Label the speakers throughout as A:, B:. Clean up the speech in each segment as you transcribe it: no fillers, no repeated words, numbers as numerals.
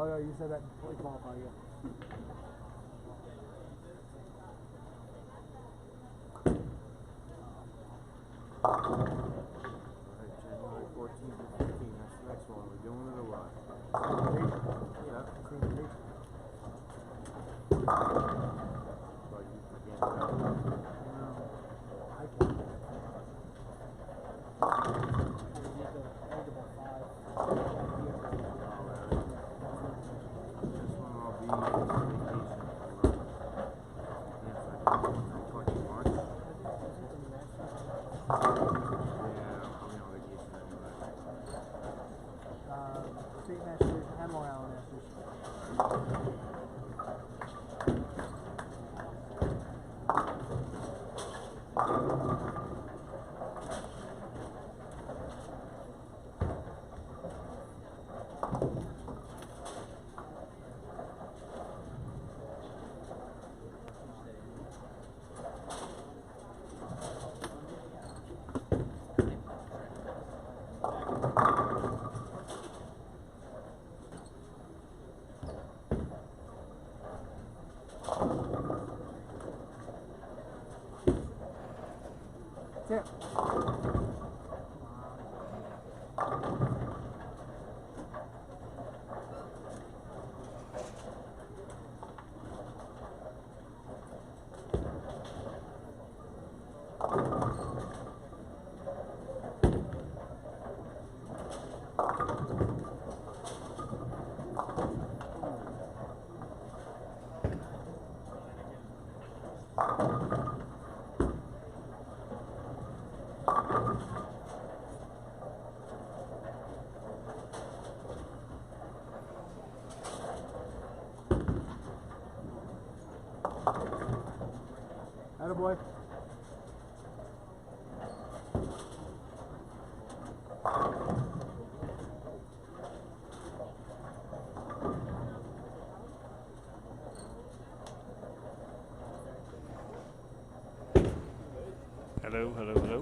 A: Oh, yeah, you said that before you qualify, yeah.
B: Alright, January 14th and 15th, that's the next one. We're doing it or what? Yeah. But you can't tell.
A: No, I can't.
B: This one will be vacation. Yes, I think until March. Yeah, I'll be on vacation anyway.
A: State Masters and Long Island Masters. That's it. Attaboy.
C: Hello, hello, hello.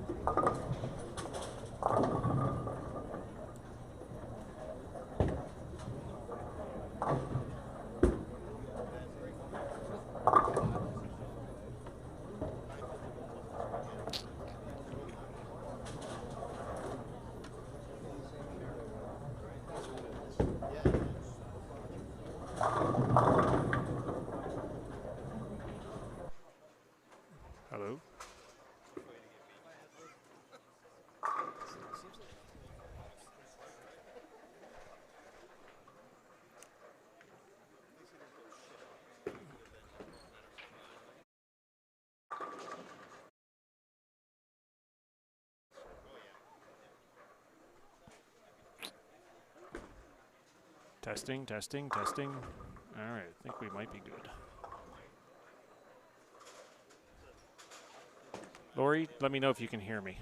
C: Hello. Testing, testing, testing. All right, I think we might be good. Lori, let me know if you can hear me.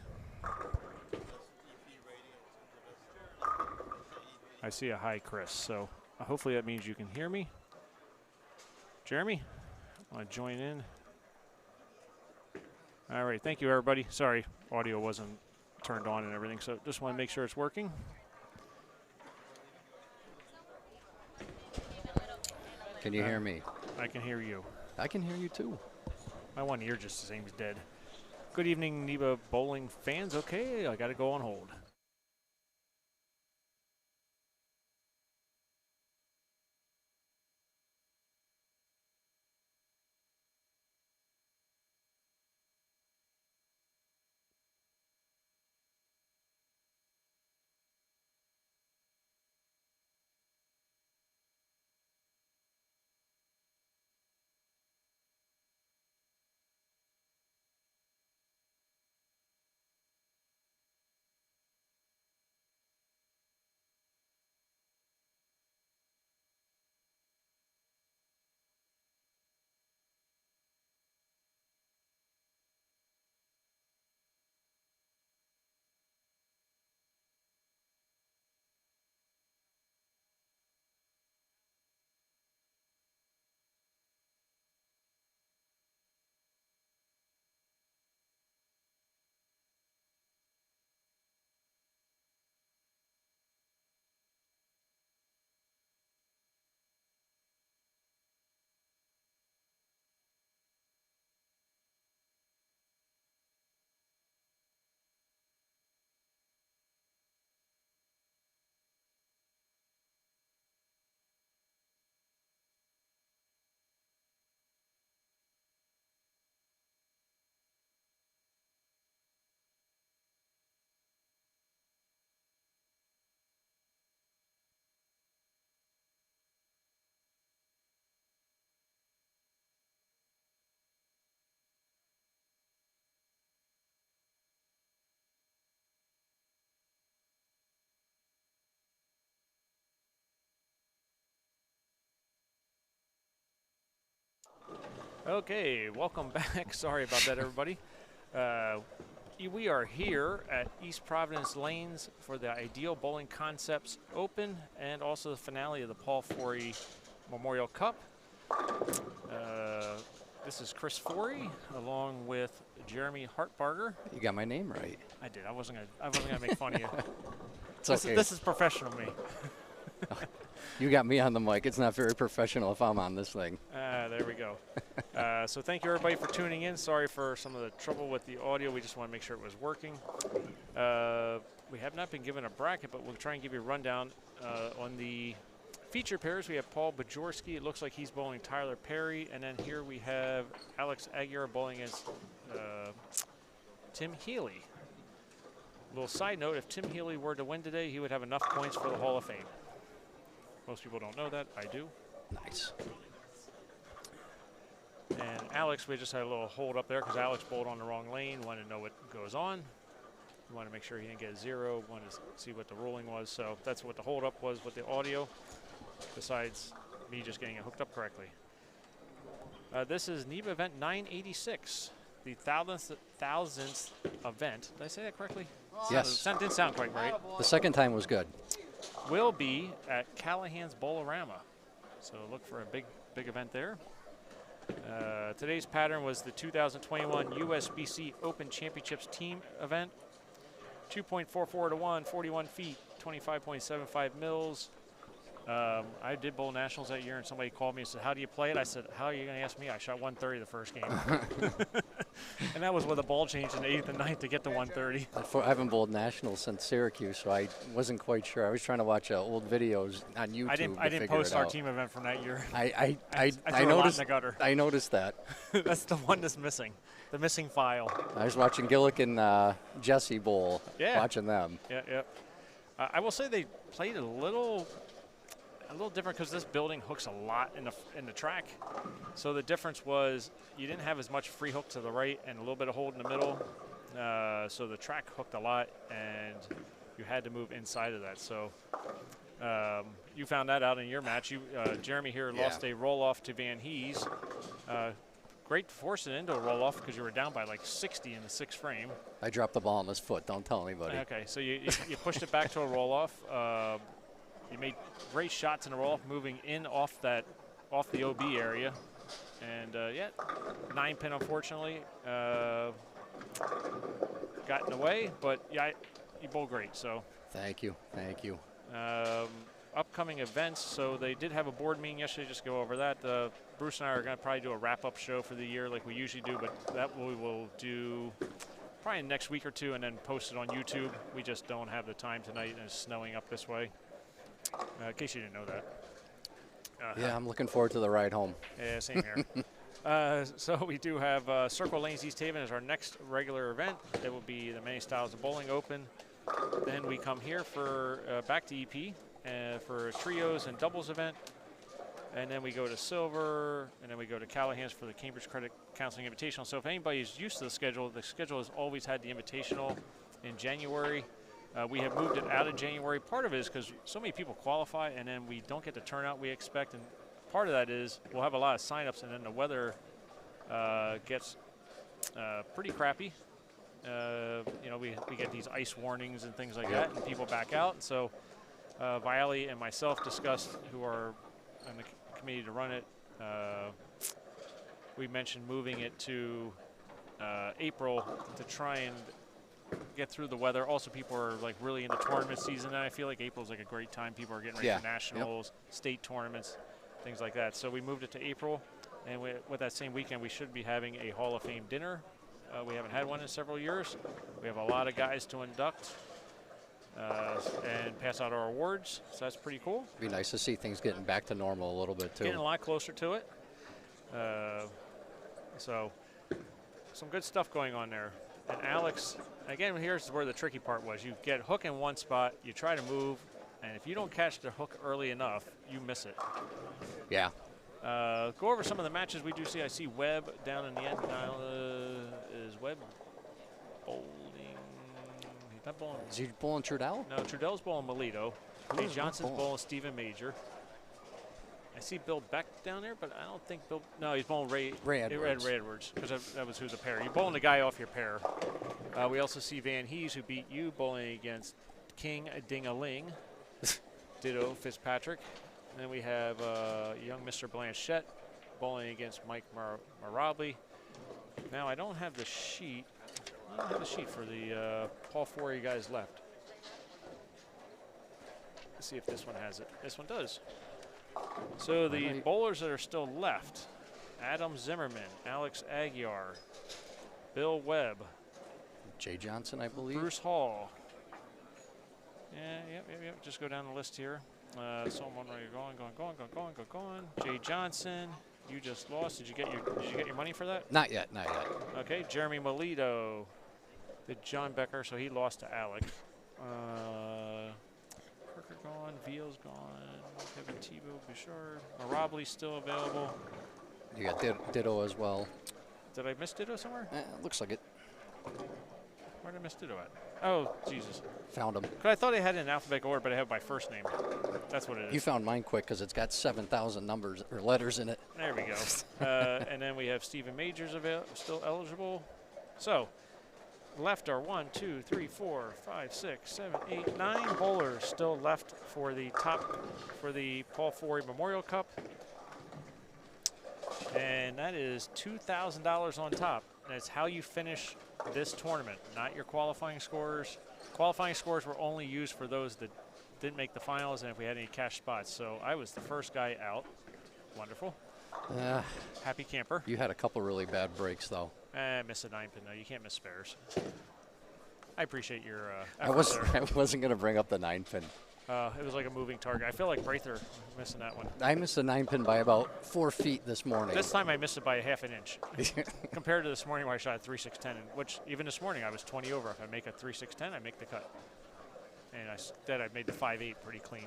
C: I see a hi, Chris, so hopefully that means you can hear me. Jeremy, want to join in? All right, thank you, everybody. Sorry, audio wasn't turned on and everything, so just want to make sure it's working.
D: Can you hear me?
C: I can hear you.
D: I can hear you too.
C: My one ear just seems dead. Good evening, NEBA bowling fans. Okay, I got to go on hold. Okay, welcome back. Sorry about that, everybody. We are here at East Providence Lanes for the Ideal Bowling Concepts Open and also the finale of the Paul Forry Memorial Cup. This is Chris Forry along with Jeremy Hartbarger.
D: You got my name right.
C: I did. I wasn't gonna make fun of you.
D: It's okay.
C: This is professional me.
D: You got me on the mic. It's not very professional if I'm on this thing.
C: There we go. So thank you everybody for tuning in. Sorry for some of the trouble with the audio. We just want to make sure it was working. We have not been given a bracket, but we'll try and give you a rundown on the feature pairs. We have Paul Bajorski. It looks like he's bowling Tyler Perry. And then here we have Alex Aguirre bowling against Tim Healy. Little side note, if Tim Healy were to win today, he would have enough points for the Hall of Fame. Most people don't know that. I do.
D: Nice.
C: And Alex, we just had a little hold up there because Alex bowled on the wrong lane, wanted to know what goes on. We wanted to make sure he didn't get a zero, wanted to see what the ruling was. So that's what the hold up was with the audio, besides me just getting it hooked up correctly. This is NEBA event 986, the thousandth event. Did I say that correctly?
D: Yes.
C: That didn't sound quite right.
D: The second time was good.
C: Will be at Callahan's Bowlorama. So look for a big event there. Today's pattern was the 2021 USBC Open Championships team event. 2.44 to 1, 41 feet, 25.75 mils. I did bowl nationals that year, and somebody called me and said, "How do you play it?" I said, "How are you going to ask me? I shot 130 the first game." And that was with a ball change in the 8th and 9th to get to 130.
D: I haven't bowled nationals since Syracuse, so I wasn't quite sure. I was trying to watch old videos on YouTube.
C: I didn't post our team event from that year.
D: I
C: threw a lot
D: noticed.
C: in the gutter.
D: I noticed that.
C: That's the one that's missing. The missing file.
D: I was watching Gillick and Jesse bowl.
C: Yeah.
D: Watching them.
C: Yeah. I will say they played a little different because this building hooks a lot in the track. So the difference was you didn't have as much free hook to the right and a little bit of hold in the middle. So the track hooked a lot, and you had to move inside of that. So you found that out in your match. Jeremy here lost a roll-off to Van Hees. Great to force it into a roll-off because you were down by like 60 in the 6th frame.
D: I dropped the ball on his foot. Don't tell anybody.
C: Okay, so you pushed it back to a roll-off. You made great shots in a roll-off, moving in off the OB area. And, 9-pin, unfortunately, got in the way. But, yeah, you bowled great. So
D: Thank you.
C: upcoming events. So they did have a board meeting yesterday. Just go over that. Bruce and I are going to probably do a wrap-up show for the year like we usually do. But that we will do probably next week or two and then post it on YouTube. We just don't have the time tonight, and it's snowing up this way. In case you didn't know that.
D: Yeah, I'm looking forward to the ride home.
C: Yeah, same here. So we do have Circle Lanes East Haven as our next regular event. It will be the Many Styles of Bowling Open. Then we come here for back to EP for a trios and doubles event. And then we go to Silver, and then we go to Callahan's for the Cambridge Credit Counseling Invitational. So if anybody's used to the schedule has always had the Invitational in January. We have moved it out of January. Part of it is because so many people qualify, and then we don't get the turnout we expect. And part of that is we'll have a lot of signups, and then the weather gets pretty crappy. We get these ice warnings and things like that, and people back out. And so Viali and myself discussed, who are on the committee to run it, we mentioned moving it to April to try and get through the weather. Also, people are like really into tournament season, and I feel like April's like a great time. People are getting ready for nationals, state tournaments, things like that. So we moved it to April, and with that same weekend, we should be having a Hall of Fame dinner. We haven't had one in several years. We have a lot of guys to induct and pass out our awards, so that's pretty cool.
D: It'd be nice to see things getting back to normal a little bit too.
C: Getting a lot closer to it. So some good stuff going on there. And Alex, again, here's where the tricky part was. You get hook in one spot, you try to move, and if you don't catch the hook early enough, you miss it.
D: Yeah.
C: Go over some of the matches we do see. I see Webb down in the end. Is Webb bowling? He's not bowling.
D: Is he bowling Trudell?
C: No, Trudell's bowling Melito. Jay Johnson's bowling Stephen Major. I see Bill Beck down there, but I don't think Bill. No, he's bowling
D: Ray Edwards.
C: Ray Edwards, because that was who's the pair. You're bowling the guy off your pair. We also see Van Hees, who beat you, bowling against King Ding-a-Ling. Ditto Fitzpatrick. And then we have young Mr. Blanchette bowling against Mike Marabli. Now I don't have the sheet. I don't have the sheet for the Paul Forry guys left. Let's see if this one has it. This one does. So the bowlers that are still left: Adam Zimmerman, Alex Aguiar, Bill Webb,
D: Jay Johnson, I believe.
C: Bruce Hall. Yeah, yep. Just go down the list here. Someone where you're going. Jay Johnson, you just lost. Did you get your money for that?
D: Not yet.
C: Okay, Jeremy Melito, did John Becker, so he lost to Alex. Parker gone, Veal's gone, Kevin Tebow, Bouchard, Marabli still available.
D: You got Ditto as well.
C: Did I miss Ditto somewhere?
D: Looks like it.
C: Where did I miss Ditto at? Oh, Jesus.
D: Found him.
C: I thought I had it in alphabetical order, but I have by first name. That's what it is.
D: You found mine quick because it's got 7,000 numbers or letters in it.
C: There we go. And then we have Stephen Majors still eligible. So, left are 1, 2, 3, 4, 5, 6, 7, 8, 9 bowlers still left for the Paul Forry Memorial Cup. And that is $2,000 on top. That's how you finish this tournament, not your qualifying scores. Qualifying scores were only used for those that didn't make the finals and if we had any cash spots. So I was the first guy out. Wonderful. Happy camper.
D: You had a couple really bad breaks, though.
C: Miss a 9-pin, though. You can't miss spares. I appreciate your
D: I wasn't going to bring up the 9-pin.
C: It was like a moving target. I feel like Braither missing that one.
D: I missed the 9-pin by about 4 feet this morning.
C: This time I missed it by a half an inch. Compared to this morning where I shot a 3.610, which even this morning I was 20 over. If I make a 3.610, I make the cut. And I made the 5.8 pretty clean.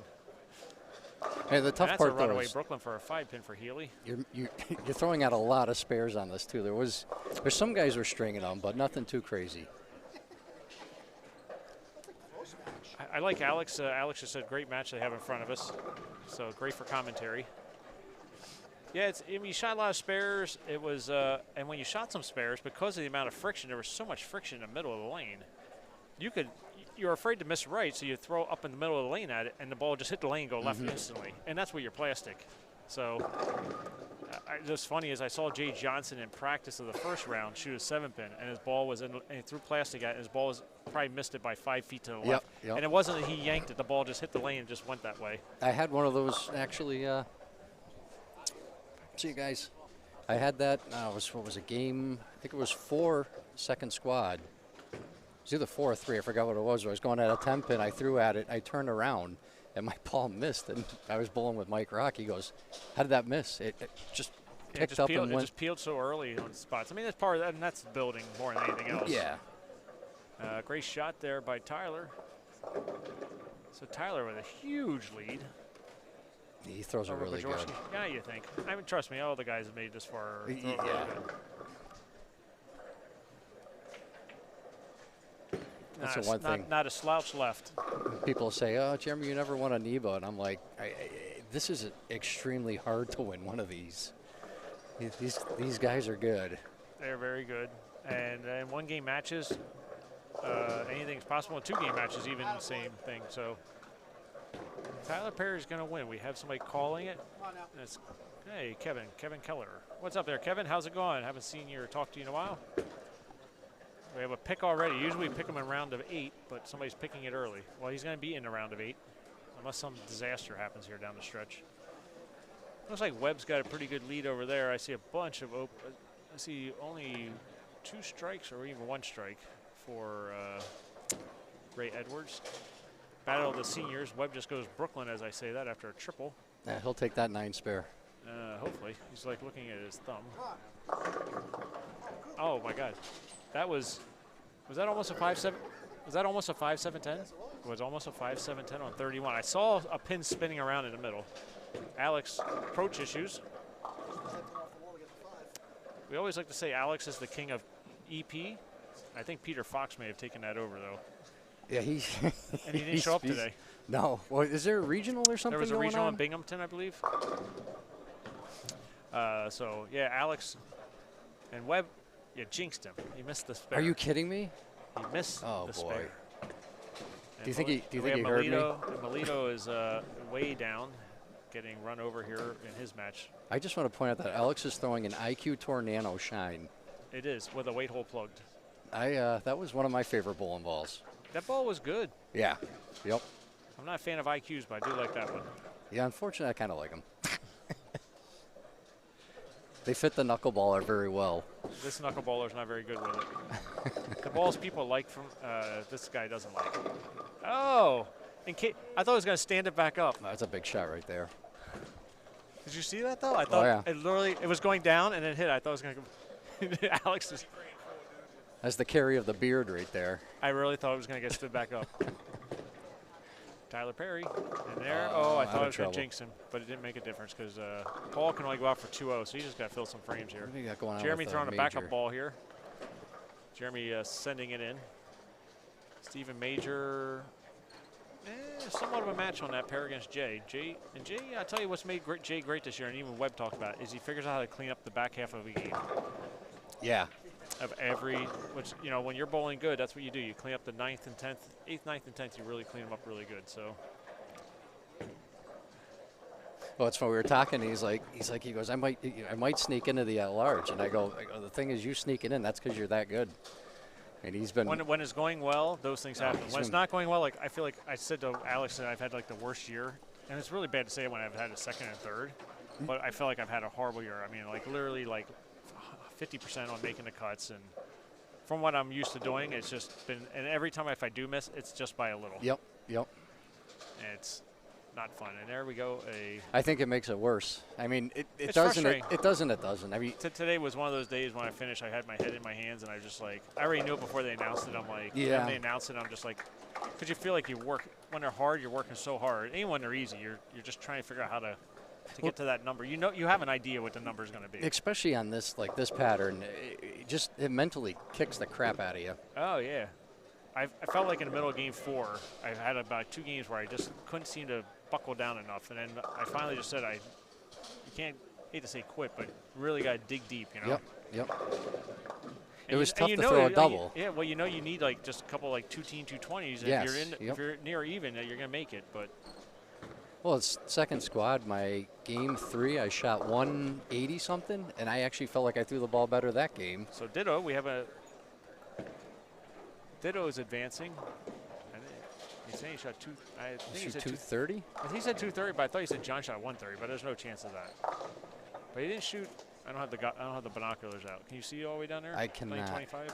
D: Hey, the tough
C: and
D: part
C: that's a
D: though
C: runaway
D: is
C: Brooklyn for a 5-pin for Healy.
D: you're throwing out a lot of spares on this too. There's some guys were stringing them, but nothing too crazy.
C: I like Alex. Alex just said great match they have in front of us, so great for commentary. Yeah, you shot a lot of spares. It was, and when you shot some spares, because of the amount of friction, there was so much friction in the middle of the lane. You're afraid to miss right, so you throw up in the middle of the lane at it, and the ball just hit the lane and go left instantly. And that's where you're plastic. So, what's funny is I saw Jay Johnson in practice of the first round shoot a 7-pin, and his ball was and he threw plastic at it, and his ball was probably missed it by 5 feet to the left.
D: Yep.
C: And it wasn't that he yanked it; the ball just hit the lane and just went that way.
D: I had one of those actually. See you guys. I had that. What was a game? I think it was 4 second squad. It was either 4 or 3. I forgot what it was. I was going at a 10-pin. I threw at it. I turned around, and my ball missed. And I was bowling with Mike Rock. He goes, "How did that miss?" It just picked up and went.
C: It just peeled so early on spots. I mean, that's part of that, and that's the building more than anything else.
D: Yeah.
C: Great shot there by Tyler. So Tyler with a huge lead.
D: He throws it really good.
C: Yeah, you think. I mean, trust me, all the guys have made this far.
D: Yeah. That's the one thing.
C: Not a slouch left.
D: People say, "Oh, Jeremy, you never won a NEBA," and I'm like, this is extremely hard to win one of these. These guys are good.
C: They're very good, and in 1-game matches, anything's possible. In 2-game matches, even the same thing. So Tyler Perry's going to win. We have somebody calling it. Hey, Kevin Keller. What's up there, Kevin? How's it going? Haven't seen you or talked to you in a while. We have a pick already. Usually we pick them in round of 8, but somebody's picking it early. Well, he's going to be in the round of 8, unless some disaster happens here down the stretch. Looks like Webb's got a pretty good lead over there. I see a bunch of I see only 2 strikes or even 1 strike for Ray Edwards. Battle of the seniors. Webb just goes Brooklyn as I say that after a triple.
D: Yeah, he'll take that 9 spare.
C: Hopefully. He's like looking at his thumb. Oh my God. Was that almost a 5-7? Was that almost a 5-7-10? It was almost a 5-7-10 on 31. I saw a pin spinning around in the middle. Alex, approach issues. We always like to say Alex is the king of EP. I think Peter Fox may have taken that over though.
D: Yeah,
C: and he didn't show up today.
D: No. Well, is there a regional or something
C: There was a
D: going
C: regional
D: on?
C: in Binghamton, I believe. So, yeah, Alex and Webb, you jinxed him. He missed the spare.
D: Are you kidding me?
C: He missed
D: Oh,
C: the
D: boy.
C: spare.
D: Do you think he
C: we have
D: heard me?
C: Melito is way down, getting run over here in his match.
D: I just want to point out that Alex is throwing an IQ Tour Nano Shine.
C: It is, with a weight hole plugged.
D: That was one of my favorite bowling balls.
C: That ball was good.
D: Yeah. Yep.
C: I'm not a fan of IQs, but I do like that one.
D: Yeah, unfortunately, I kind of like them. They fit the knuckleballer very well.
C: This knuckleballer's not very good with it. The balls people like from this guy doesn't like. Oh, I thought he was going to stand it back up.
D: That's a big shot right there.
C: Did you see that though? I thought
D: yeah.
C: it was going down and then hit. I thought it was going to go. Alex is.
D: That's the carry of the beard right there.
C: I really thought it was going to get stood back up. Tyler Perry, and there. Oh, I thought I was going to jinx him, but it didn't make a difference because Paul can only go out for 2-0, so he just got to fill some frames here.
D: What do you got going on
C: Jeremy
D: with,
C: throwing a
D: Major?
C: backup ball here. Jeremy sending it in. Stephen Major, somewhat of a match on that pair against Jay. Jay, I tell you what's made Jay great this year, and even Webb talked about it, is he figures out how to clean up the back half of a game.
D: Yeah.
C: Of which, you know, when you're bowling good, that's what you do. You clean up the 9th and 10th, 8th, 9th, and 10th, you really clean them up really good, so.
D: Well, it's when we were talking. He goes, I might sneak into the large, and I go, the thing is, you sneaking in. That's because you're that good. And he's been.
C: When it's going well, those things happen. When it's not going well, like I feel like I said to Alex that I've had like the worst year, and it's really bad to say it when I've had a second and third, but I feel like I've had a horrible year. I mean, like literally like 50% on making the cuts, and from what I'm used to doing, it's just been. And every time if I do miss, it's just by a little.
D: Yep.
C: And it's not fun. And there we go.
D: I think it makes it worse. I mean, it
C: It's
D: doesn't.
C: frustrating.
D: It doesn't. It doesn't. I mean,
C: today was one of those days when I finished. I had my head in my hands, and I just like I already knew it before they announced it. I'm like,
D: yeah.
C: When they announced it, I'm just like, because you feel like you work when they're hard, you're working so hard. Even when they're easy, you're just trying to figure out how to get to that number. You know, you have an idea what the number is going to be.
D: Especially on this pattern, it mentally kicks the crap out of you.
C: Oh yeah, I felt like in the middle of game 4, I had about 2 games where I just couldn't seem to buckle down enough, and then I finally just said, you can't, hate to say quit, but really got to dig deep, you know.
D: Yep.
C: And
D: it was tough to throw a double.
C: Yeah, well, you know, you need like just a couple like 2-220s.
D: Yes,
C: If you're near even, you're gonna make it. But
D: well, it's second squad. My game 3, I shot 180 something, and I actually felt like I threw the ball better that game.
C: So Ditto, we have Ditto is advancing. He's saying he shot I think he said
D: 230.
C: He said 230, but I thought he said John shot 130. But there's no chance of that. But he didn't shoot. I don't have the binoculars out. Can you see all the way down there?
D: I cannot.
C: 25.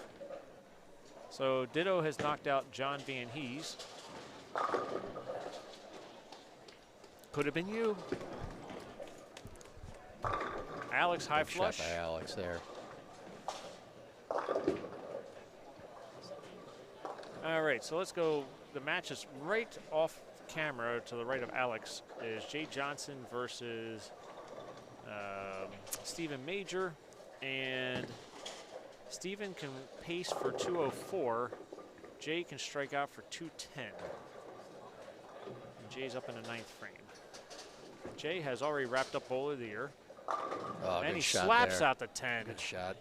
C: So Ditto has knocked out John Van Hees. Could have been you. Alex high flush.
D: Shot by Alex there.
C: All right, so let's go. The match is right off camera to the right of Alex is Jay Johnson versus Stephen Major, and Stephen can pace for 204. Jay can strike out for 210. And Jay's up in the 9th frame. Jay has already wrapped up Bowler of the Year.
D: Oh,
C: And
D: good
C: he
D: shot
C: slaps
D: there.
C: out the 10.
D: Good shot.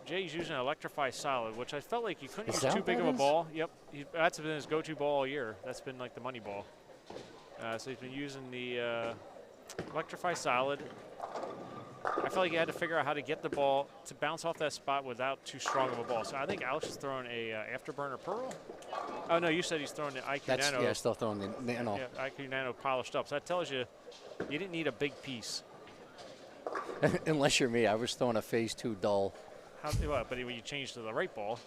C: Jay's using an Electrify Solid, which I felt like you couldn't
D: Is
C: use
D: that
C: too big
D: what
C: of a
D: that
C: ball. Yep, that's been his go-to ball all year. That's been like the money ball. So he's been using the Electrify Solid. I felt like he had to figure out how to get the ball to bounce off that spot without too strong of a ball. So I think Alex is throwing a Afterburner Pearl. Oh no, you said he's throwing the IQ Nano.
D: Yeah, still throwing the Nano.
C: Yeah, IQ Nano polished up. So that tells you you didn't need a big piece.
D: Unless you're me, I was throwing a phase 2 dull.
C: But when you changed to the right ball.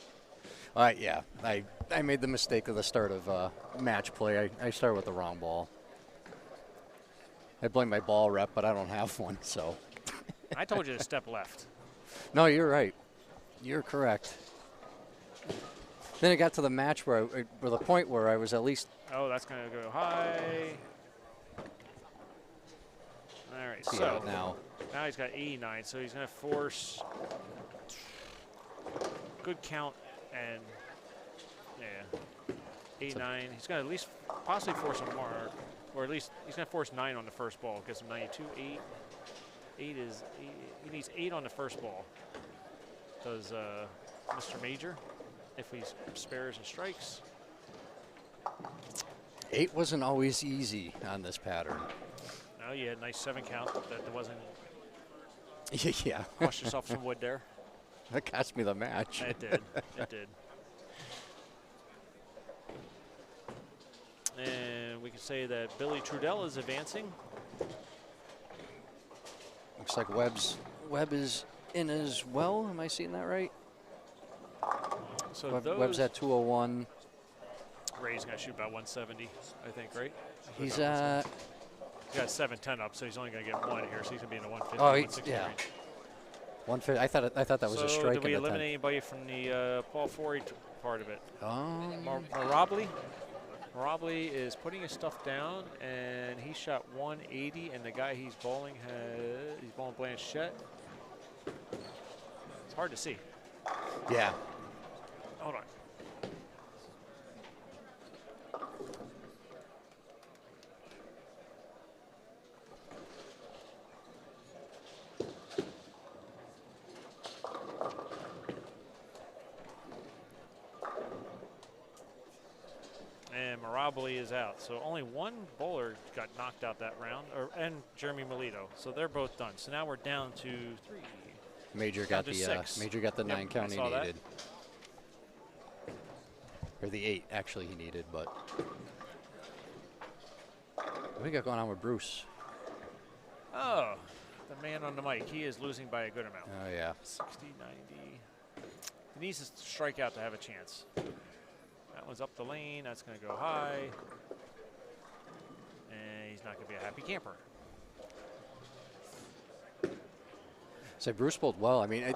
D: Yeah, I made the mistake of the start of match play. I started with the wrong ball. I blame my ball rep, but I don't have one, so.
C: I told you to step left.
D: No, you're right. You're correct. Then it got to the match where the point where I was at least.
C: Oh, that's going to go high. All right,
D: See
C: so
D: now
C: he's got 89, so he's going to force good count and yeah. 8, 9. He's going to at least possibly force a mark, or at least he's going to force 9 on the first ball. Gives him 92, 8. 8 is, he needs 8 on the first ball. Does Mr. Major, if he spares and strikes.
D: 8 wasn't always easy on this pattern.
C: No, you had a nice 7 count. That wasn't.
D: Yeah.
C: Cost yourself some wood there.
D: That cost me the match.
C: It did. It did. And we can say that Billy Trudell is advancing.
D: Looks like Webb is in as well. Am I seeing that right?
C: So
D: Webb's at 201.
C: Ray's going to shoot about 170, I think, right?
D: He's
C: He got 7-10 up, so he's only going to get 1 here, so he's going to be in the 150,
D: Oh,
C: 160
D: yeah.
C: range.
D: 150. I thought that was a
C: So
D: strike.
C: did we
D: in the
C: eliminate
D: 10th.
C: anybody from the Paul Forry part of it?
D: Um,
C: Marabli is putting his stuff down, and he shot 180, and the guy he's bowling he's bowling Blanchette. It's hard to see.
D: yeah.
C: Hold on. And Marabli is out. So only one bowler got knocked out that round, and Jeremy Melito. So they're both done. So now we're down to 3.
D: Major got the
C: 6.
D: Major got the 9 count he
C: saw that.
D: needed. Or the 8 actually he needed, but what do we got going on with Bruce?
C: Oh, the man on the mic. He is losing by a good amount.
D: Oh yeah.
C: 60, 90. He needs to strike out to have a chance. That one's up the lane. That's going to go high. And he's not going to be a happy camper.
D: So Bruce bowled well. I mean,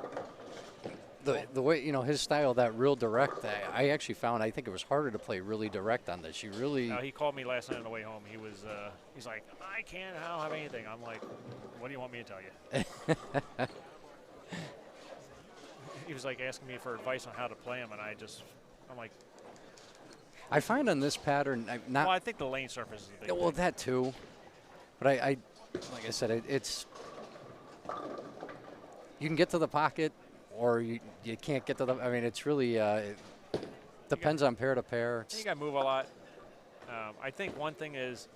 D: the way, you know, his style, that real direct, I actually found, I think it was harder to play really direct on this. You really.
C: He called me last night on the way home. He was, he's like, I don't have anything. I'm like, what do you want me to tell you? He was like asking me for advice on how to play him, and I'm like.
D: I find on this pattern,
C: Well, I think the lane surface is the big
D: well,
C: thing.
D: that too. But I like I said, it's. You can get to the pocket, or you can't get to the. I mean, it's really it depends on pair to pair.
C: You got to move a lot. I think one thing is,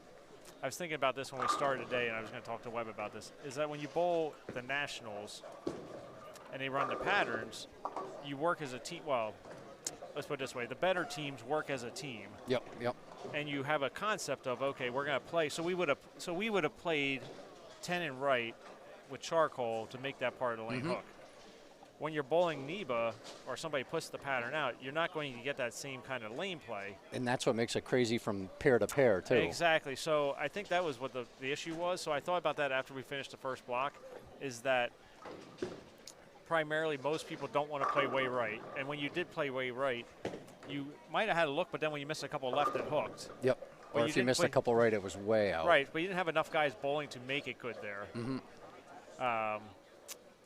C: I was thinking about this when we started today, and I was going to talk to Webb about this, is that when you bowl the Nationals and they run the patterns, you work as a team. Well, let's put it this way. The better teams work as a team.
D: Yep.
C: And you have a concept of, okay, we're going to play. So we would have played 10 and right with charcoal to make that part of the lane hook. When you're bowling NEBA or somebody puts the pattern out, you're not going to get that same kind of lane play.
D: And that's what makes it crazy from pair to pair, too.
C: Exactly. So I think that was what the issue was. So I thought about that after we finished the first block, is that primarily most people don't want to play way right. And when you did play way right, you might have had a look, but then when you missed a couple left, it hooked.
D: Yep.
C: But
D: Or if you missed a couple right, it was way out.
C: Right, but you didn't have enough guys bowling to make it good there.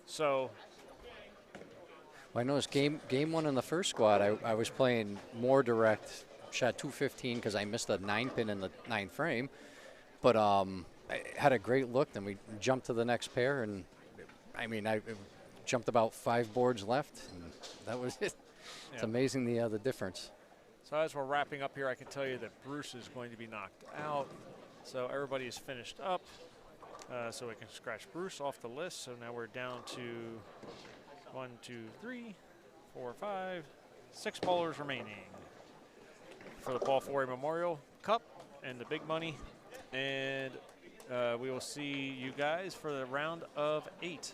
C: So.
D: Well, I noticed game 1 in the first squad, I was playing more direct, shot 215 because I missed a 9-pin in the 9th frame. But I had a great look. Then we jumped to the next pair, and I mean, I jumped about 5 boards left, and that was it. It's amazing the difference.
C: So as we're wrapping up here, I can tell you that Bruce is going to be knocked out. So everybody is finished up. So we can scratch Bruce off the list. So now we're down to 1, 2, 3, 4, 5, 6 bowlers remaining for the Paul Forry Memorial Cup and the big money. And we will see you guys for the round of 8.